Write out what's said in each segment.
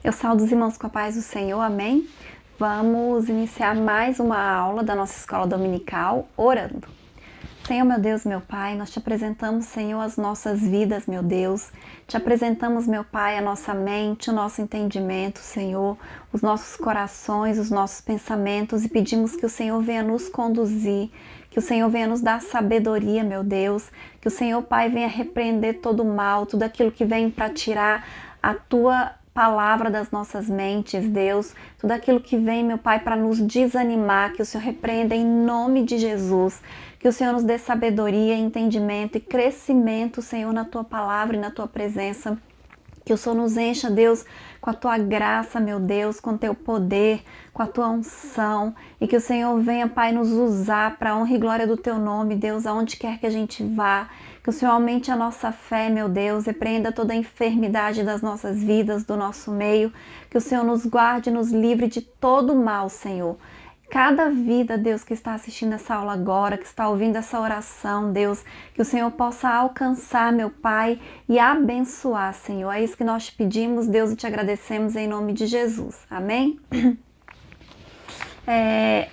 Eu saúdo os irmãos com a paz do Senhor, amém? Vamos iniciar mais uma aula da nossa escola dominical, orando. Senhor, meu Deus, meu Pai, nós te apresentamos, Senhor, as nossas vidas, meu Deus. Te apresentamos, meu Pai, a nossa mente, o nosso entendimento, Senhor, os nossos corações, os nossos pensamentos e pedimos que o Senhor venha nos conduzir, que o Senhor venha nos dar sabedoria, meu Deus, que o Senhor, Pai, venha repreender todo o mal, tudo aquilo que vem para tirar a Tua palavra das nossas mentes, Deus, tudo aquilo que vem, meu Pai, para nos desanimar, que o Senhor repreenda em nome de Jesus, que o Senhor nos dê sabedoria, entendimento e crescimento, Senhor, na Tua palavra e na Tua presença, que o Senhor nos encha, Deus, com a Tua graça, meu Deus, com o Teu poder, com a Tua unção, e que o Senhor venha, Pai, nos usar para a honra e glória do Teu nome, Deus, aonde quer que a gente vá, que o Senhor aumente a nossa fé, meu Deus, repreenda toda a enfermidade das nossas vidas, do nosso meio, que o Senhor nos guarde, nos livre de todo mal, Senhor. Cada vida, Deus, que está assistindo essa aula agora, que está ouvindo essa oração, Deus, que o Senhor possa alcançar, meu Pai, e abençoar, Senhor. É isso que nós te pedimos, Deus, e te agradecemos em nome de Jesus. Amém?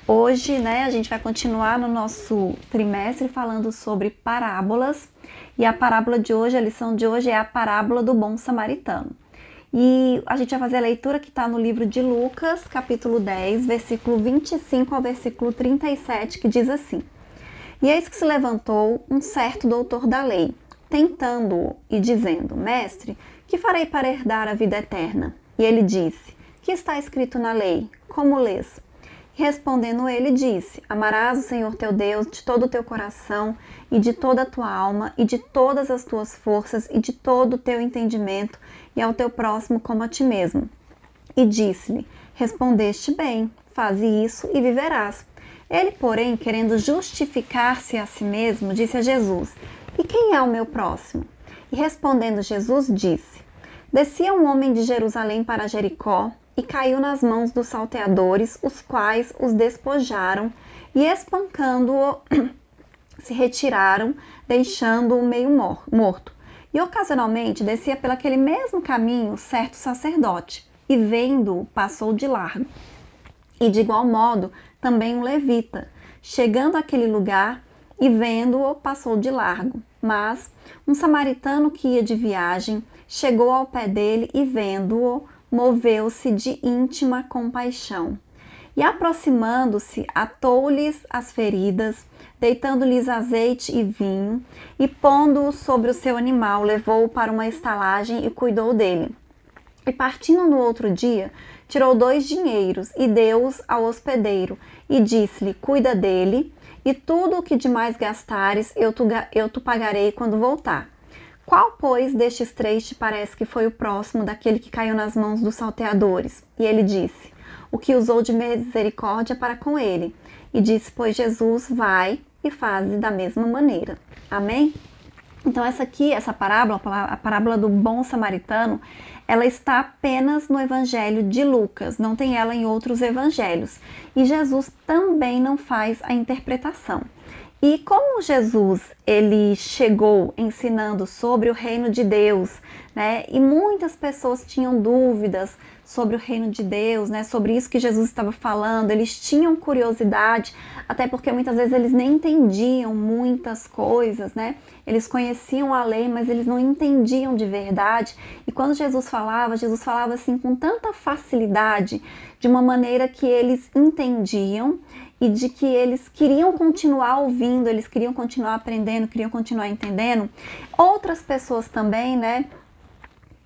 Hoje, né, a gente vai continuar no nosso trimestre falando sobre parábolas. E a parábola de hoje, a lição de hoje é a parábola do bom samaritano. E a gente vai fazer a leitura que está no livro de Lucas, capítulo 10, versículo 25 ao versículo 37, que diz assim: E eis que se levantou um certo doutor da lei, tentando-o e dizendo: Mestre, que farei para herdar a vida eterna? E ele disse: Que está escrito na lei? Como lês? Respondendo ele, disse: Amarás o Senhor teu Deus de todo o teu coração e de toda a tua alma e de todas as tuas forças e de todo o teu entendimento e ao teu próximo como a ti mesmo. E disse-lhe: Respondeste bem, faze isso e viverás. Ele, porém, querendo justificar-se a si mesmo, disse a Jesus: E quem é o meu próximo? E respondendo Jesus, disse: Descia um homem de Jerusalém para Jericó e caiu nas mãos dos salteadores, os quais os despojaram e, espancando-o, se retiraram, deixando-o meio morto. E ocasionalmente descia pelo aquele mesmo caminho certo sacerdote, e vendo-o, passou de largo. E de igual modo também um levita, chegando àquele lugar e vendo-o, passou de largo. Mas um samaritano que ia de viagem chegou ao pé dele e vendo-o, moveu-se de íntima compaixão. E aproximando-se, atou-lhes as feridas, deitando-lhes azeite e vinho, e pondo-o sobre o seu animal, levou-o para uma estalagem e cuidou dele. E partindo no outro dia, tirou 2 dinheiros e deu-os ao hospedeiro, e disse-lhe: Cuida dele, e tudo o que demais gastares eu te pagarei quando voltar. Qual, pois, destes 3 te parece que foi o próximo daquele que caiu nas mãos dos salteadores? E ele disse: O que usou de misericórdia para com ele. E disse, pois, Jesus: Vai e faze da mesma maneira. Amém? Então essa parábola, a parábola do bom samaritano, ela está apenas no evangelho de Lucas, não tem ela em outros evangelhos. E Jesus também não faz a interpretação. E como Jesus, ele chegou ensinando sobre o reino de Deus, né? E muitas pessoas tinham dúvidas sobre o reino de Deus, né? Sobre isso que Jesus estava falando, eles tinham curiosidade, até porque muitas vezes eles nem entendiam muitas coisas, né? Eles conheciam a lei, mas eles não entendiam de verdade. E quando Jesus falava assim com tanta facilidade, de uma maneira que eles entendiam, e de que eles queriam continuar ouvindo, eles queriam continuar aprendendo, queriam continuar entendendo. Outras pessoas também, né,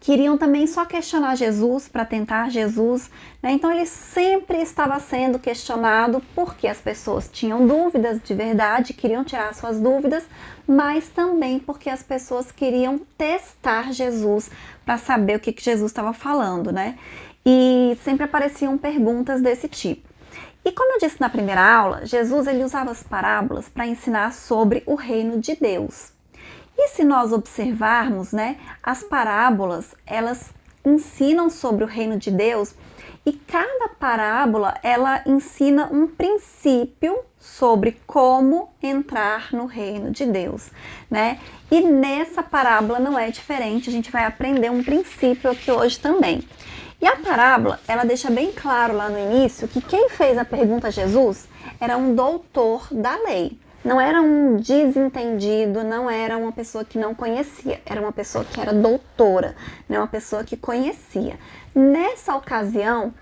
queriam também só questionar Jesus, para tentar Jesus, né? Então ele sempre estava sendo questionado porque as pessoas tinham dúvidas de verdade, queriam tirar suas dúvidas, mas também porque as pessoas queriam testar Jesus para saber o que Jesus estava falando, né? E sempre apareciam perguntas desse tipo. E como eu disse na primeira aula, Jesus ele usava as parábolas para ensinar sobre o reino de Deus. E se nós observarmos, né, as parábolas, elas ensinam sobre o reino de Deus e cada parábola, ela ensina um princípio sobre como entrar no reino de Deus, né? E nessa parábola não é diferente, a gente vai aprender um princípio aqui hoje também. E a parábola, ela deixa bem claro lá no início que quem fez a pergunta a Jesus era um doutor da lei. Não era um desentendido, não era uma pessoa que não conhecia, era uma pessoa que era doutora, né? Uma pessoa que conhecia. Nessa ocasião,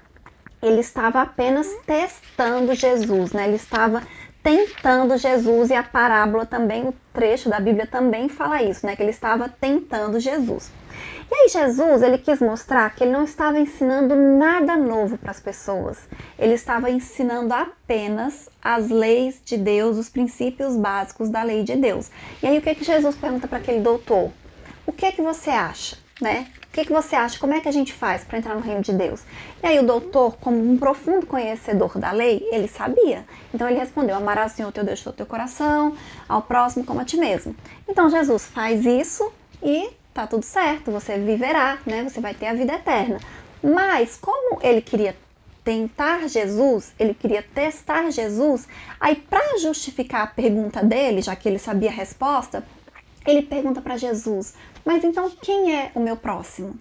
ele estava apenas testando Jesus, né? Ele estava tentando Jesus, e a parábola também, o trecho da Bíblia também fala isso, né? Que ele estava tentando Jesus. E aí Jesus, ele quis mostrar que ele não estava ensinando nada novo para as pessoas. Ele estava ensinando apenas as leis de Deus, os princípios básicos da lei de Deus. E aí o que Jesus pergunta para aquele doutor? O que você acha, né? O que você acha? Como é que a gente faz para entrar no reino de Deus? E aí o doutor, como um profundo conhecedor da lei, ele sabia. Então ele respondeu: amarás o Senhor teu Deus de todo teu coração, ao próximo como a ti mesmo. Então Jesus faz isso e tá tudo certo, você viverá, né? Você vai ter a vida eterna. Mas como ele queria tentar Jesus, ele queria testar Jesus, aí para justificar a pergunta dele, já que ele sabia a resposta, ele pergunta para Jesus: mas então quem é o meu próximo?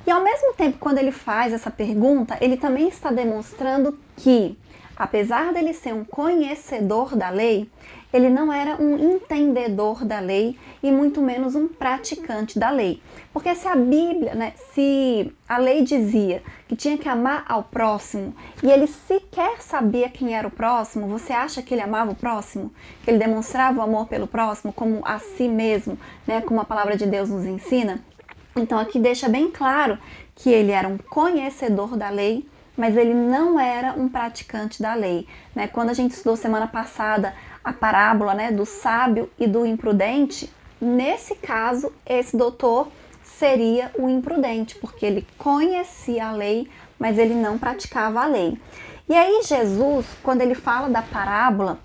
E ao mesmo tempo, quando ele faz essa pergunta, ele também está demonstrando que, apesar dele ser um conhecedor da lei, ele não era um entendedor da lei e muito menos um praticante da lei. Porque se a Bíblia, né, se a lei dizia que tinha que amar ao próximo e ele sequer sabia quem era o próximo, você acha que ele amava o próximo? Que ele demonstrava o amor pelo próximo como a si mesmo, né, como a palavra de Deus nos ensina? Então aqui deixa bem claro que ele era um conhecedor da lei, mas ele não era um praticante da lei, né? Quando a gente estudou semana passada a parábola, né, do sábio e do imprudente, nesse caso, esse doutor seria o imprudente, porque ele conhecia a lei, mas ele não praticava a lei. E aí Jesus, quando ele fala da parábola,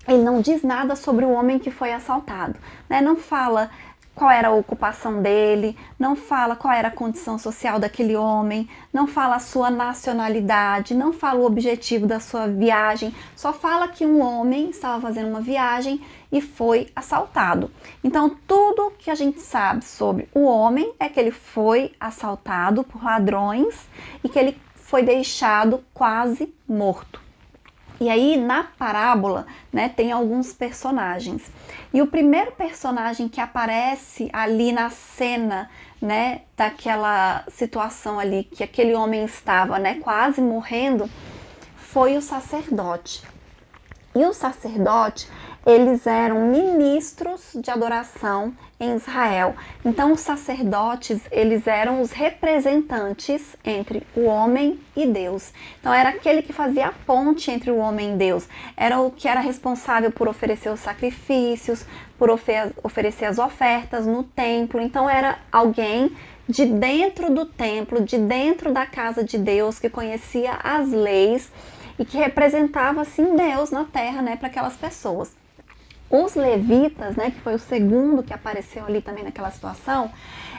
ele não diz nada sobre o homem que foi assaltado, né? Não fala qual era a ocupação dele, não fala qual era a condição social daquele homem, não fala a sua nacionalidade, não fala o objetivo da sua viagem, só fala que um homem estava fazendo uma viagem e foi assaltado. Então, tudo que a gente sabe sobre o homem é que ele foi assaltado por ladrões e que ele foi deixado quase morto. E aí, na parábola, né, tem alguns personagens. E o primeiro personagem que aparece ali na cena, né, daquela situação ali que aquele homem estava, né, quase morrendo, foi o sacerdote. E o sacerdote, eles eram ministros de adoração em Israel. Então, os sacerdotes, eles eram os representantes entre o homem e Deus. Então, era aquele que fazia a ponte entre o homem e Deus. Era o que era responsável por oferecer os sacrifícios, por oferecer as ofertas no templo. Então, era alguém de dentro do templo, de dentro da casa de Deus, que conhecia as leis e que representava, assim, Deus na terra, né, para aquelas pessoas. Os levitas, né, que foi o segundo que apareceu ali também naquela situação,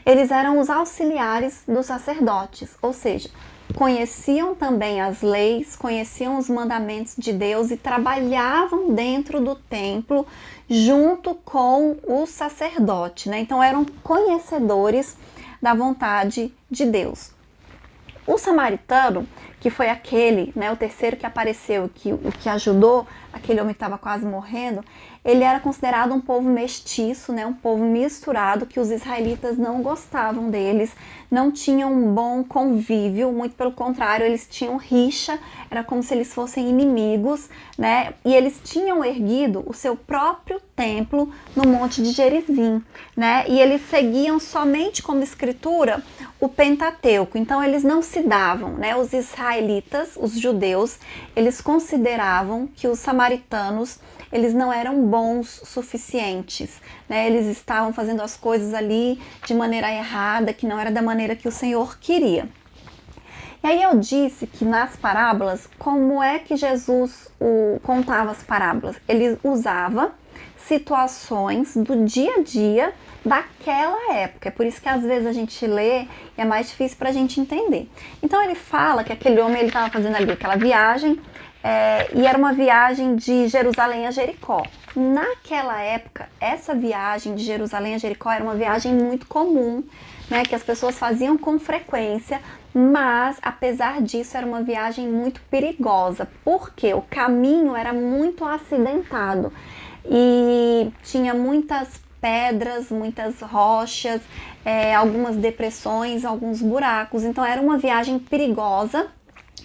eles eram os auxiliares dos sacerdotes, ou seja, conheciam também as leis, conheciam os mandamentos de Deus e trabalhavam dentro do templo junto com o sacerdote, né? Então eram conhecedores da vontade de Deus. O samaritano, que foi aquele, né, o terceiro que apareceu, o que ajudou aquele homem que estava quase morrendo, ele era considerado um povo mestiço, né, um povo misturado, que os israelitas não gostavam deles, não tinham um bom convívio, muito pelo contrário, eles tinham rixa, era como se eles fossem inimigos, né, e eles tinham erguido o seu próprio templo no Monte de Gerizim, né, e eles seguiam somente como escritura o Pentateuco, então eles não se davam, né, os israelitas, os judeus, eles consideravam que os samaritanos, eles não eram bons suficientes, né? Eles estavam fazendo as coisas ali de maneira errada, que não era da maneira que o Senhor queria. E aí eu disse que nas parábolas, como é que Jesus contava as parábolas? Ele usava situações do dia a dia daquela época. É por isso que às vezes a gente lê e é mais difícil para a gente entender. Então ele fala que aquele homem ele estava fazendo ali aquela viagem, e era uma viagem de Jerusalém a Jericó. Naquela época, essa viagem de Jerusalém a Jericó era uma viagem muito comum, né, que as pessoas faziam com frequência, mas apesar disso era uma viagem muito perigosa, porque o caminho era muito acidentado e tinha muitas pedras, muitas rochas, algumas depressões, alguns buracos. Então era uma viagem perigosa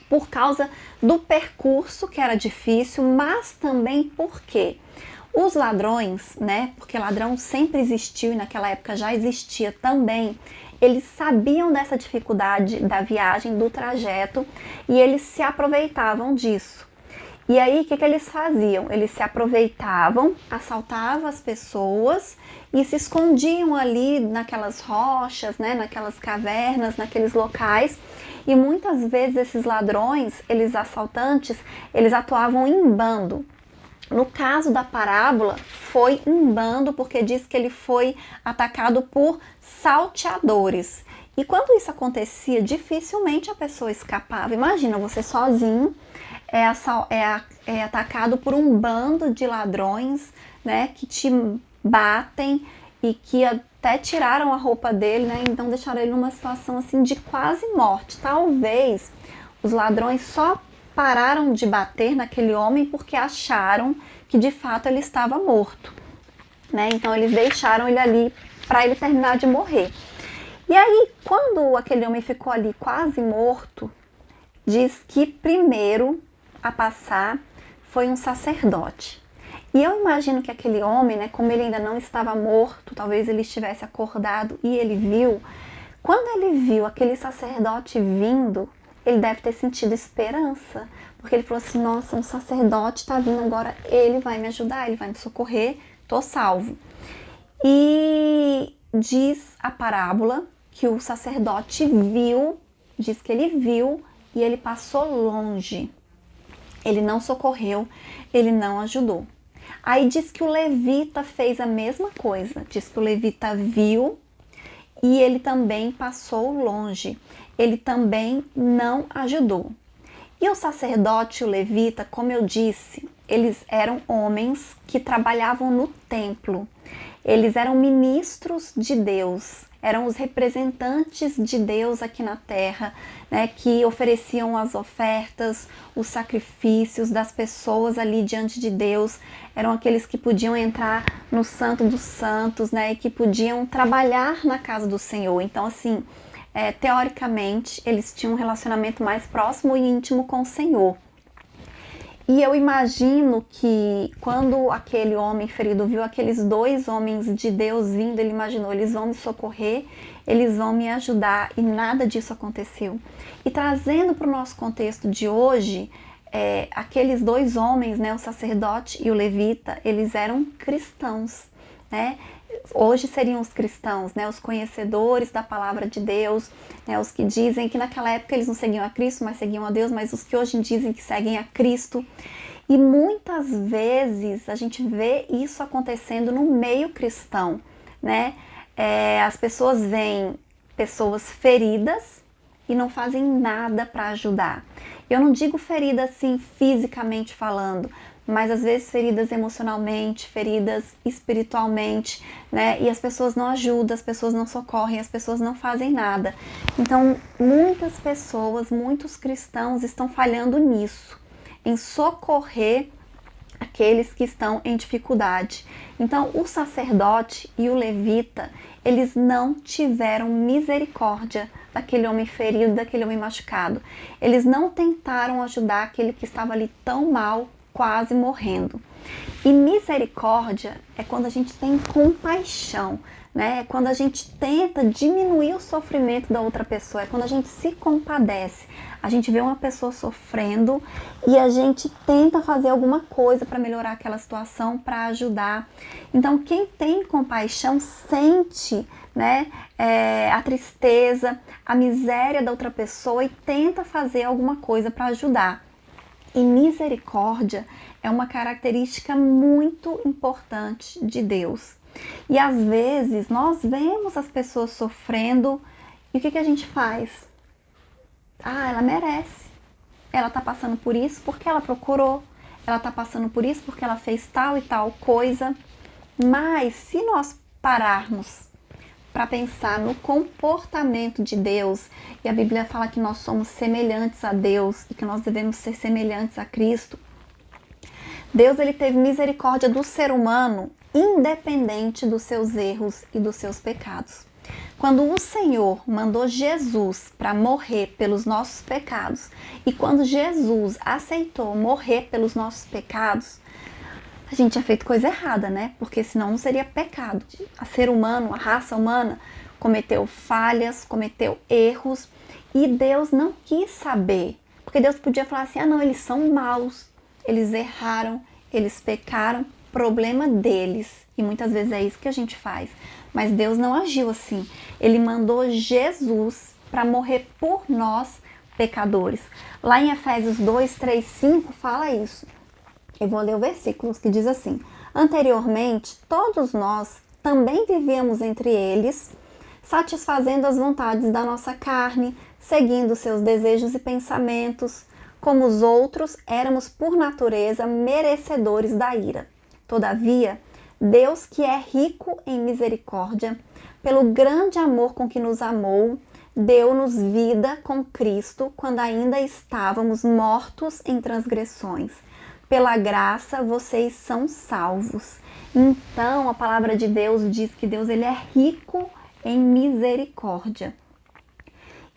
por causa do percurso, que era difícil, mas também porque os ladrões, né, porque ladrão sempre existiu e naquela época já existia também, eles sabiam dessa dificuldade da viagem, do trajeto, e eles se aproveitavam disso. E aí, o que eles faziam? Eles se aproveitavam, assaltavam as pessoas e se escondiam ali naquelas rochas, né, naquelas cavernas, naqueles locais. E muitas vezes esses ladrões, eles assaltantes, eles atuavam em bando. No caso da parábola, foi em bando, porque diz que ele foi atacado por salteadores. E quando isso acontecia, dificilmente a pessoa escapava. Imagina, você sozinho é atacado por um bando de ladrões, né, que te batem e que até tiraram a roupa dele, né, então deixaram ele numa situação assim de quase morte. Talvez os ladrões só pararam de bater naquele homem porque acharam que de fato ele estava morto, né? Então eles deixaram ele ali para ele terminar de morrer. E aí, quando aquele homem ficou ali quase morto, diz que primeiro a passar foi um sacerdote. E eu imagino que aquele homem, né, como ele ainda não estava morto, talvez ele estivesse acordado e ele viu, quando ele viu aquele sacerdote vindo, ele deve ter sentido esperança, porque ele falou assim, nossa, um sacerdote está vindo agora, ele vai me ajudar, ele vai me socorrer, tô salvo. E diz a parábola que o sacerdote viu, diz que ele viu e ele passou longe. Ele não socorreu, ele não ajudou. Aí diz que o levita fez a mesma coisa, diz que o levita viu e ele também passou longe, ele também não ajudou. E o sacerdote e o levita, como eu disse, eles eram homens que trabalhavam no templo, eles eram ministros de Deus, eram os representantes de Deus aqui na terra, né, que ofereciam as ofertas, os sacrifícios das pessoas ali diante de Deus, eram aqueles que podiam entrar no Santo dos Santos, né, e que podiam trabalhar na casa do Senhor. Então, assim, teoricamente, eles tinham um relacionamento mais próximo e íntimo com o Senhor. E eu imagino que quando aquele homem ferido viu aqueles dois homens de Deus vindo, ele imaginou, eles vão me socorrer, eles vão me ajudar, e nada disso aconteceu. E trazendo para o nosso contexto de hoje, aqueles dois homens, né, o sacerdote e o levita, eles eram cristãos, né? Hoje seriam os cristãos, né, os conhecedores da palavra de Deus, né, os que dizem que naquela época eles não seguiam a Cristo, mas seguiam a Deus, mas os que hoje dizem que seguem a Cristo. E muitas vezes a gente vê isso acontecendo no meio cristão, né? As pessoas veem pessoas feridas e não fazem nada para ajudar. Eu não digo ferida assim fisicamente falando, mas às vezes feridas emocionalmente, feridas espiritualmente, né? E as pessoas não ajudam, as pessoas não socorrem, as pessoas não fazem nada. Então, muitas pessoas, muitos cristãos estão falhando nisso, em socorrer aqueles que estão em dificuldade. Então, o sacerdote e o levita, eles não tiveram misericórdia daquele homem ferido, daquele homem machucado. Eles não tentaram ajudar aquele que estava ali tão mal, quase morrendo. E misericórdia é quando a gente tem compaixão, né? É quando a gente tenta diminuir o sofrimento da outra pessoa, é quando a gente se compadece. A gente vê uma pessoa sofrendo e a gente tenta fazer alguma coisa para melhorar aquela situação, para ajudar. Então, quem tem compaixão sente, né, a tristeza, a miséria da outra pessoa e tenta fazer alguma coisa para ajudar. E misericórdia é uma característica muito importante de Deus. E às vezes nós vemos as pessoas sofrendo e o que a gente faz? Ah, ela merece. Ela tá passando por isso porque ela procurou. Ela tá passando por isso porque ela fez tal e tal coisa. Mas se nós pararmos para pensar no comportamento de Deus, e a Bíblia fala que nós somos semelhantes a Deus e que nós devemos ser semelhantes a Cristo, Deus ele teve misericórdia do ser humano independente dos seus erros e dos seus pecados. Quando o Senhor mandou Jesus para morrer pelos nossos pecados e quando Jesus aceitou morrer pelos nossos pecados, a gente tinha feito coisa errada, né? Porque senão não seria pecado. A ser humano, a raça humana, cometeu falhas, cometeu erros e Deus não quis saber. Porque Deus podia falar assim, ah não, eles são maus, eles erraram, eles pecaram, problema deles. E muitas vezes é isso que a gente faz. Mas Deus não agiu assim. Ele mandou Jesus para morrer por nós, pecadores. Lá em Efésios 2, 3, 5 fala isso. Eu vou ler o versículo que diz assim: anteriormente, todos nós também vivíamos entre eles, satisfazendo as vontades da nossa carne, seguindo seus desejos e pensamentos. Como os outros, éramos por natureza merecedores da ira. Todavia, Deus, que é rico em misericórdia, pelo grande amor com que nos amou, deu-nos vida com Cristo quando ainda estávamos mortos em transgressões. Pela graça vocês são salvos. Então a palavra de Deus diz que Deus ele é rico em misericórdia.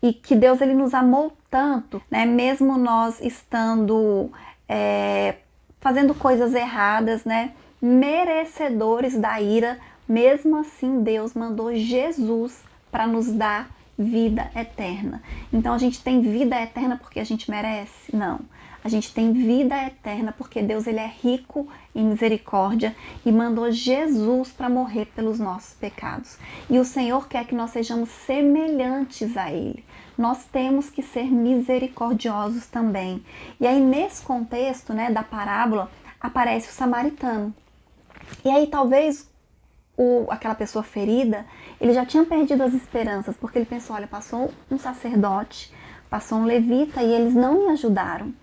E que Deus ele nos amou tanto, né? Mesmo nós estando fazendo coisas erradas, né? Merecedores da ira, mesmo assim Deus mandou Jesus para nos dar vida eterna. Então a gente tem vida eterna porque a gente merece? Não. A gente tem vida eterna porque Deus ele é rico em misericórdia e mandou Jesus para morrer pelos nossos pecados. E o Senhor quer que nós sejamos semelhantes a Ele. Nós temos que ser misericordiosos também. E aí nesse contexto, né, da parábola aparece o samaritano. E aí talvez aquela pessoa ferida, ele já tinha perdido as esperanças, porque ele pensou, olha, passou um sacerdote, passou um levita e eles não me ajudaram.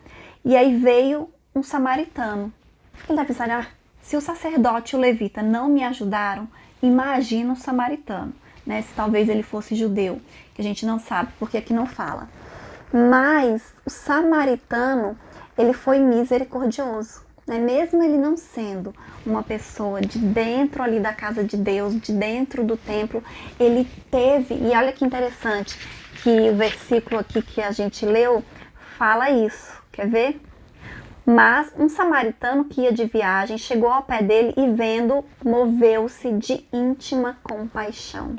E aí veio um samaritano. Ele deve pensar, se o sacerdote e o levita não me ajudaram, imagina o samaritano, né? Se talvez ele fosse judeu, que a gente não sabe, porque aqui não fala. Mas o samaritano, ele foi misericordioso, né? Mesmo ele não sendo uma pessoa de dentro ali da casa de Deus, de dentro do templo, ele teve, e olha que interessante, que o versículo aqui que a gente leu fala isso. Quer ver? Mas um samaritano que ia de viagem chegou ao pé dele e vendo, moveu-se de íntima compaixão.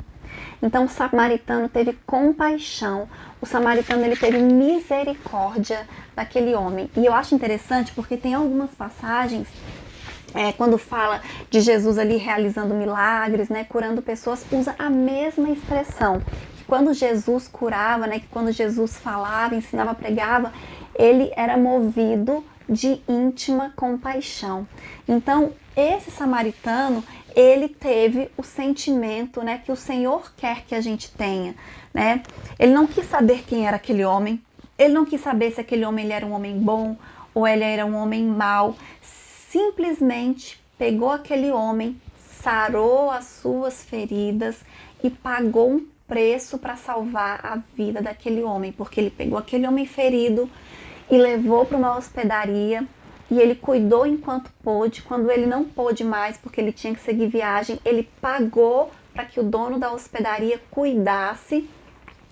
Então o samaritano teve compaixão, o samaritano ele teve misericórdia daquele homem. E eu acho interessante porque tem algumas passagens, quando fala de Jesus ali realizando milagres, né, curando pessoas, usa a mesma expressão. Quando Jesus curava, né, que quando Jesus falava, ensinava, pregava, ele era movido de íntima compaixão. Então, esse samaritano, ele teve o sentimento, né, que o Senhor quer que a gente tenha, né? Ele não quis saber quem era aquele homem, ele não quis saber se aquele homem ele era um homem bom ou ele era um homem mau. Simplesmente pegou aquele homem, sarou as suas feridas e pagou um preço para salvar a vida daquele homem, porque ele pegou aquele homem ferido e levou para uma hospedaria e ele cuidou enquanto pôde. Quando ele não pôde mais, porque ele tinha que seguir viagem, ele pagou para que o dono da hospedaria cuidasse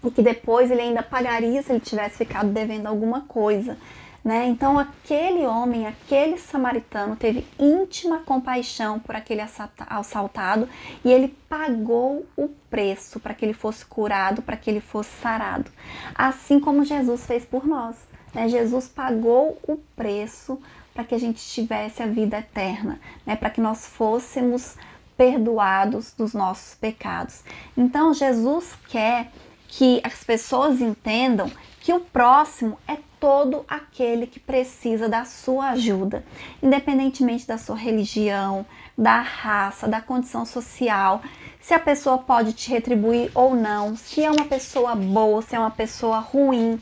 e que depois ele ainda pagaria se ele tivesse ficado devendo alguma coisa, né? Então aquele homem, aquele samaritano teve íntima compaixão por aquele assaltado e ele pagou o preço para que ele fosse curado, para que ele fosse sarado, assim como Jesus fez por nós, né? Jesus pagou o preço para que a gente tivesse a vida eterna, né? Para que nós fôssemos perdoados dos nossos pecados. Então Jesus quer que as pessoas entendam que o próximo é todo aquele que precisa da sua ajuda, independentemente da sua religião, da raça, da condição social, se a pessoa pode te retribuir ou não, se é uma pessoa boa, se é uma pessoa ruim.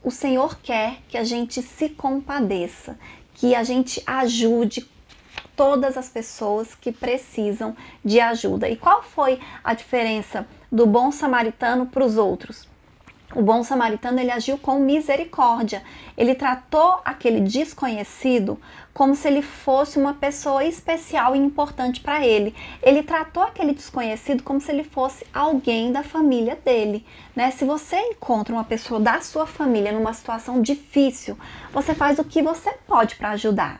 O Senhor quer que a gente se compadeça, que a gente ajude todas as pessoas que precisam de ajuda. E qual foi a diferença do bom samaritano para os outros? O bom samaritano, ele agiu com misericórdia. Ele tratou aquele desconhecido como se ele fosse uma pessoa especial e importante para ele. Ele tratou aquele desconhecido como se ele fosse alguém da família dele, né? Se você encontra uma pessoa da sua família numa situação difícil, você faz o que você pode para ajudar.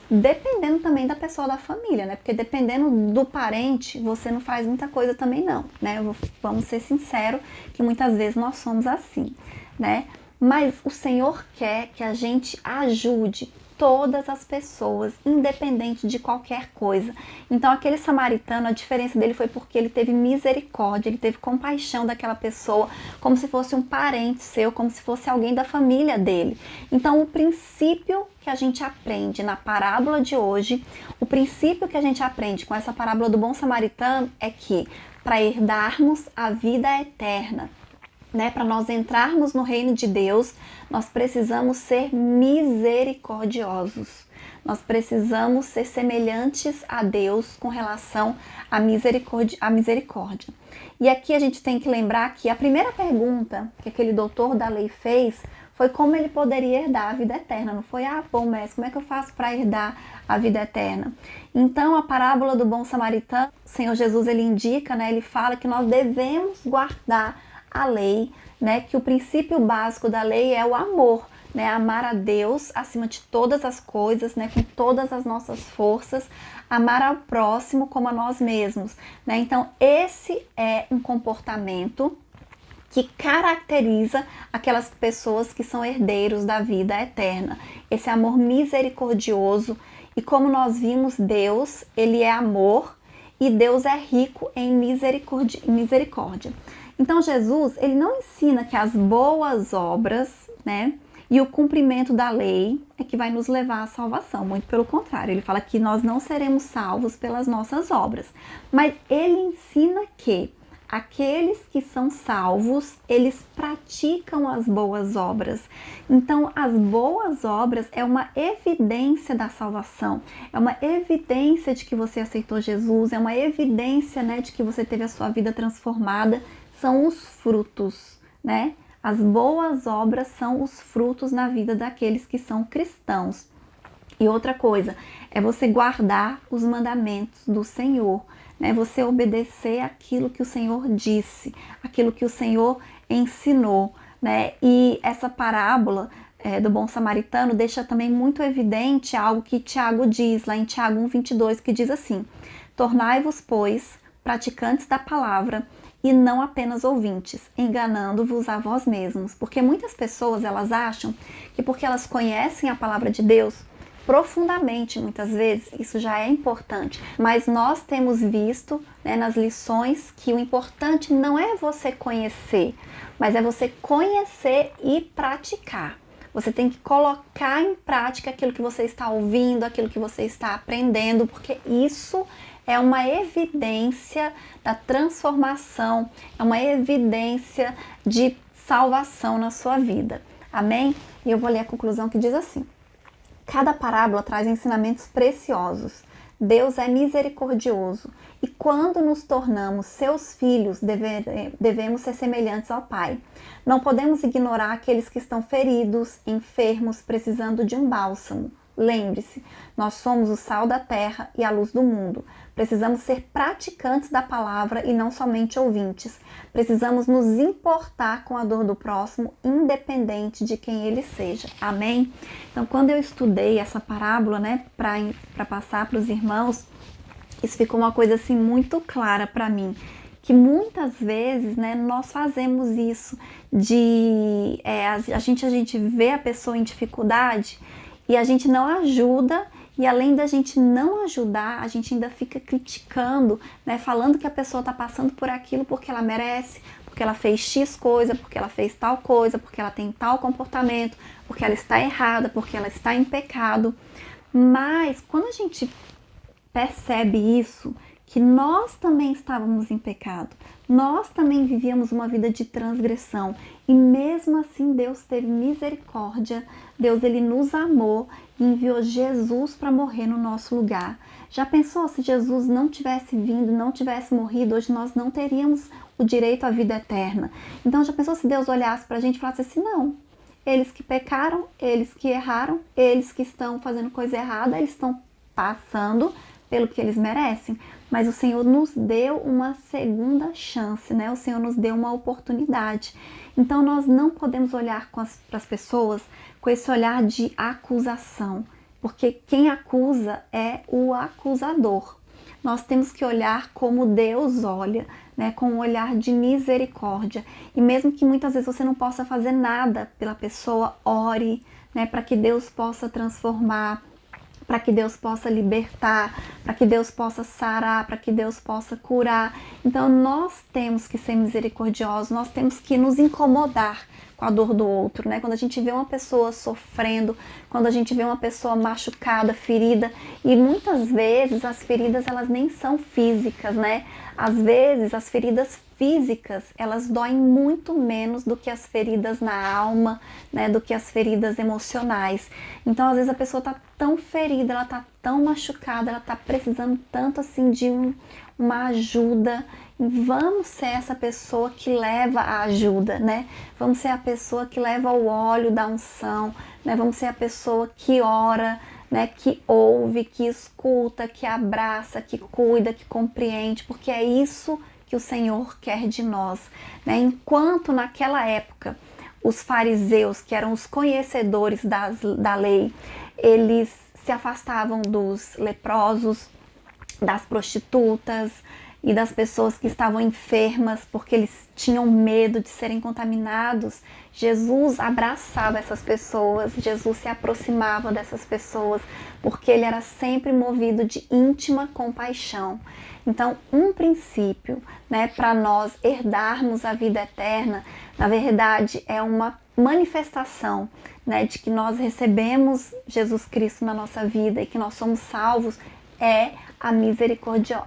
Dependendo também da pessoa da família, né? Porque dependendo do parente, você não faz muita coisa também não, né? Vamos ser sinceros que muitas vezes nós somos assim, né? Mas o Senhor quer que a gente ajude todas as pessoas, independente de qualquer coisa. Então aquele samaritano, a diferença dele foi porque ele teve misericórdia, ele teve compaixão daquela pessoa, como se fosse um parente seu, como se fosse alguém da família dele. Então o princípio que a gente aprende na parábola de hoje, o princípio que a gente aprende com essa parábola do bom samaritano é que para herdarmos a vida eterna, né, para nós entrarmos no reino de Deus, nós precisamos ser misericordiosos. Nós precisamos ser semelhantes a Deus com relação à misericórdia. E aqui a gente tem que lembrar que a primeira pergunta que aquele doutor da lei fez foi como ele poderia herdar a vida eterna. Não foi, bom, mestre, como é que eu faço para herdar a vida eterna? Então, a parábola do bom samaritano, o Senhor Jesus, ele indica, né, ele fala que nós devemos guardar a lei, né, que o princípio básico da lei é o amor, né, amar a Deus acima de todas as coisas, né, com todas as nossas forças, amar ao próximo como a nós mesmos, né? Então, esse é um comportamento que caracteriza aquelas pessoas que são herdeiros da vida eterna. Esse amor misericordioso, e como nós vimos, Deus, ele é amor e Deus é rico em misericórdia. Então Jesus, ele não ensina que as boas obras, né, e o cumprimento da lei é que vai nos levar à salvação. Muito pelo contrário, ele fala que nós não seremos salvos pelas nossas obras. Mas ele ensina que aqueles que são salvos, eles praticam as boas obras. Então, as boas obras é uma evidência da salvação, é uma evidência de que você aceitou Jesus, é uma evidência, né, de que você teve a sua vida transformada. São os frutos, né? As boas obras são os frutos na vida daqueles que são cristãos. E outra coisa, é você guardar os mandamentos do Senhor, né? Você obedecer aquilo que o Senhor disse, aquilo que o Senhor ensinou, né? E essa parábola do bom samaritano deixa também muito evidente algo que Tiago diz, lá em Tiago 1:22, que diz assim: tornai-vos, pois, praticantes da palavra, e não apenas ouvintes, enganando-vos a vós mesmos. Porque muitas pessoas, elas acham que porque elas conhecem a palavra de Deus profundamente, muitas vezes, isso já é importante. Mas nós temos visto, né, nas lições que o importante não é você conhecer, mas é você conhecer e praticar. Você tem que colocar em prática aquilo que você está ouvindo, aquilo que você está aprendendo, porque isso é uma evidência da transformação, é uma evidência de salvação na sua vida. Amém? E eu vou ler a conclusão que diz assim: cada parábola traz ensinamentos preciosos. Deus é misericordioso e quando nos tornamos seus filhos, devemos ser semelhantes ao Pai. Não podemos ignorar aqueles que estão feridos, enfermos, precisando de um bálsamo. Lembre-se, nós somos o sal da terra e a luz do mundo. Precisamos ser praticantes da palavra e não somente ouvintes. Precisamos nos importar com a dor do próximo, independente de quem ele seja. Amém? Então, quando eu estudei essa parábola, né, para passar para os irmãos, isso ficou uma coisa assim muito clara para mim. Que muitas vezes, né, nós fazemos isso de a gente vê a pessoa em dificuldade e a gente não ajuda, e além da gente não ajudar, a gente ainda fica criticando, né, falando que a pessoa está passando por aquilo porque ela merece, porque ela fez X coisa, porque ela fez tal coisa, porque ela tem tal comportamento, porque ela está errada, porque ela está em pecado. Mas quando a gente percebe isso, que nós também estávamos em pecado, nós também vivíamos uma vida de transgressão e mesmo assim Deus teve misericórdia, Deus ele nos amou e enviou Jesus para morrer no nosso lugar. Já pensou se Jesus não tivesse vindo, não tivesse morrido, hoje nós não teríamos o direito à vida eterna. Então já pensou se Deus olhasse para a gente e falasse assim, não, eles que pecaram, eles que erraram, eles que estão fazendo coisa errada, eles estão passando pelo que eles merecem, mas o Senhor nos deu uma segunda chance, né? O Senhor nos deu uma oportunidade. Então nós não podemos olhar para as pessoas com esse olhar de acusação, porque quem acusa é o acusador. Nós temos que olhar como Deus olha, né? Com um olhar de misericórdia. E mesmo que muitas vezes você não possa fazer nada pela pessoa, ore, né? Para que Deus possa transformar, para que Deus possa libertar, para que Deus possa sarar, para que Deus possa curar. Então nós temos que ser misericordiosos, nós temos que nos incomodar com a dor do outro, né? Quando a gente vê uma pessoa sofrendo, quando a gente vê uma pessoa machucada, ferida, e muitas vezes as feridas elas nem são físicas, né? Às vezes as feridas físicas, elas doem muito menos do que as feridas na alma, né, do que as feridas emocionais. Então, às vezes a pessoa tá tão ferida, ela tá tão machucada, ela tá precisando tanto assim de uma ajuda. E vamos ser essa pessoa que leva a ajuda, né? Vamos ser a pessoa que leva o óleo da unção, né? Vamos ser a pessoa que ora, né, que ouve, que escuta, que abraça, que cuida, que compreende, porque é isso que o Senhor quer de nós, né? Enquanto naquela época os fariseus, que eram os conhecedores da lei, eles se afastavam dos leprosos, das prostitutas e das pessoas que estavam enfermas porque eles tinham medo de serem contaminados. Jesus abraçava essas pessoas, Jesus se aproximava dessas pessoas porque ele era sempre movido de íntima compaixão. Então, um princípio, né, para nós herdarmos a vida eterna, na verdade, é uma manifestação, né, de que nós recebemos Jesus Cristo na nossa vida e que nós somos salvos, é a misericórdia.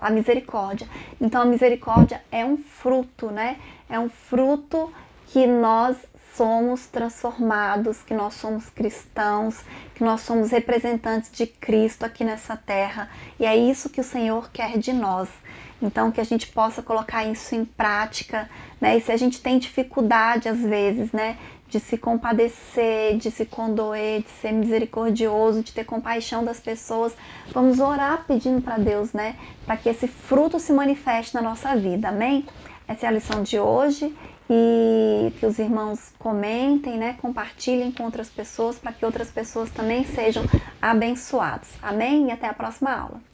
Então a misericórdia é um fruto, né? É um fruto que nós somos transformados, que nós somos cristãos, que nós somos representantes de Cristo aqui nessa terra. E é isso que o Senhor quer de nós. Então que a gente possa colocar isso em prática, né? E se a gente tem dificuldade às vezes, né, de se compadecer, de se condoer, de ser misericordioso, de ter compaixão das pessoas, vamos orar pedindo para Deus, né, para que esse fruto se manifeste na nossa vida, amém? Essa é a lição de hoje e que os irmãos comentem, né, compartilhem com outras pessoas para que outras pessoas também sejam abençoadas, amém? E até a próxima aula.